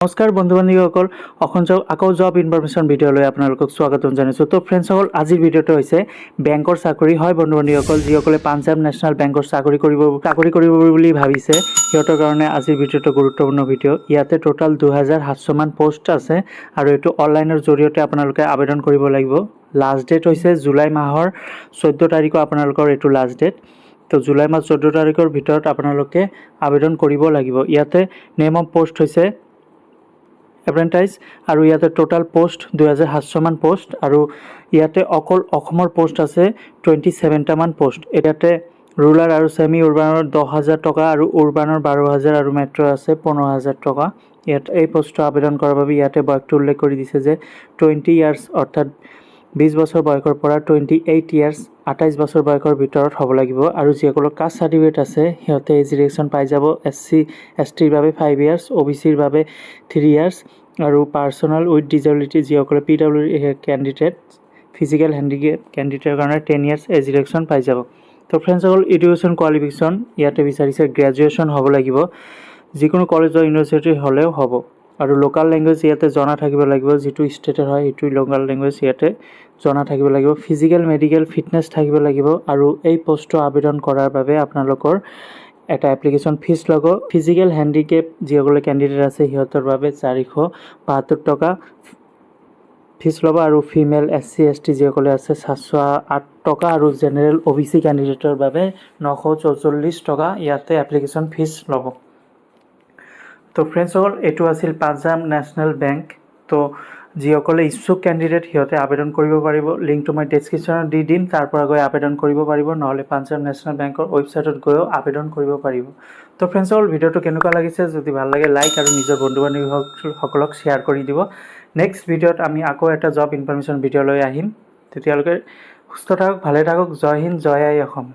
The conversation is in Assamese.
নমস্কাৰ বন্ধু বান্ধৱীসকল আকৌ জব ইনফৰমেশ্যন ভিডিঅ'লৈ আপোনালোকক স্বাগতম জনাইছোঁ। তো ফ্ৰেণ্ডসকল, আজিৰ ভিডিঅ'টো হৈছে বেংকৰ চাকৰি হয় বন্ধু বান্ধৱীসকল, যিসকলে পাঞ্জাৱ নেশ্যনেল বেংকৰ চাকৰি কৰিব বুলি ভাবিছে সিহঁতৰ কাৰণে আজিৰ ভিডিঅ'টো গুৰুত্বপূৰ্ণ ভিডিঅ'। ইয়াতে টোটাল 2700 মান পোষ্ট আছে আৰু এইটো অনলাইনৰ জৰিয়তে আপোনালোকে আবেদন কৰিব লাগিব। লাষ্ট ডেট হৈছে জুলাই মাহৰ 14 তাৰিখৰ আপোনালোকৰ এইটো লাষ্ট ডেট। তো জুলাই মাহ 14 তাৰিখৰ ভিতৰত আপোনালোকে আবেদন কৰিব লাগিব। ইয়াতে নেম অফ পোষ্ট হৈছে এপ্ৰেণ্টাইজ আৰু ইয়াতে টোটাল পোষ্ট 2700 মান পোষ্ট আৰু ইয়াতে অকল অসমৰ পোষ্ট আছে 27টা মান পোষ্ট। ইয়াতে ৰুৰাল আৰু ছেমি উৰ্বানৰ 10,000 টকা আৰু উৰ্বানৰ 12,000 আৰু মেট্ৰ' আছে 15,000 টকা। ইয়াত এই পোষ্টটো আবেদন কৰাৰ বাবে ইয়াতে বয়সটো উল্লেখ কৰি দিছে যে 20 ইয়াৰ্ছ অৰ্থাৎ 20 বছৰ বয়সৰ পৰা 28 ইয়াৰ্ছ 28 বছৰ বয়সৰ ভিতৰত হ'ব লাগিব। আৰু যিসকলৰ কাষ্ট চাৰ্টিফিকেট আছে সিহঁতে এজ ৰিলেক্সন পাই যাব। SC/STৰ বাবে 5 ইয়াৰ্ছ, OBCৰ বাবে 3 ইয়াৰ্ছ আৰু পাৰ্চনেল উইথ ডিজেবিলিটি যিসকলে PWD কেণ্ডিডেট ফিজিকেল হেণ্ডিকেপ কেণ্ডিডেটৰ কাৰণে 10 ইয়াৰ্ছ এজ ৰিলেক্সন পাই যাব। তো ফ্ৰেণ্ডসকল, এডুকেশ্যন কোৱালিফিকেশ্যন ইয়াতে বিচাৰিছে গ্ৰেজুৱেশ্যন হ'ব লাগিব, যিকোনো কলেজ বা ইউনিভাৰ্চিটি হ'লেও হ'ব। আৰু লোকেল লেংগুৱেজ ইয়াতে জনা থাকিব লাগিব, যিটো ষ্টেটৰ হয় সেইটো লোকেল লেংগুৱেজ ইয়াতে জনা থাকিব লাগিব। ফিজিকেল মেডিকেল ফিটনেছ থাকিব লাগিব। আৰু এই পোষ্টটো আবেদন কৰাৰ বাবে আপোনালোকৰ এটা এপ্লিকেশ্যন ফিজ ল'ব। ফিজিকেল হেণ্ডিকেপ যিসকলে কেণ্ডিডেট আছে সিহঁতৰ বাবে 472 টকা ফিজ ল'ব আৰু ফিমেল SC/ST যিসকলে আছে 708 টকা আৰু জেনেৰেল OBC কেণ্ডিডেটৰ বাবে 944 টকা ইয়াতে এপ্লিকেশ্যন ফিজ ল'ব। তো ফ্ৰেণ্ডসকল, এইটো আছিল পাঞ্জাৱ নেশ্যনেল বেংক। তো যিসকলে ইচ্ছুক কেণ্ডিডেট সিহঁতে আবেদন কৰিব পাৰিব। লিংকটো মই ডেছক্ৰিপশ্যনত দি দিম, তাৰ পৰা গৈ আবেদন কৰিব পাৰিব, নহ'লে পাঞ্জাৱ নেশ্যনেল বেংকৰ ৱেবছাইটত গৈও আবেদন কৰিব পাৰিব। তো ফ্ৰেণ্ডসকল, ভিডিঅ'টো কেনেকুৱা লাগিছে, যদি ভাল লাগে লাইক আৰু নিজৰ বন্ধু বান্ধৱীসকলক শ্বেয়াৰ কৰি দিব। নেক্সট ভিডিঅ'ত আমি আকৌ এটা জব ইনফৰমেশ্যন ভিডিঅ' লৈ আহিম। তেতিয়ালৈকে সুস্থ থাকক, ভালে থাকক। জয় হিন্দ, জয় আই অসম।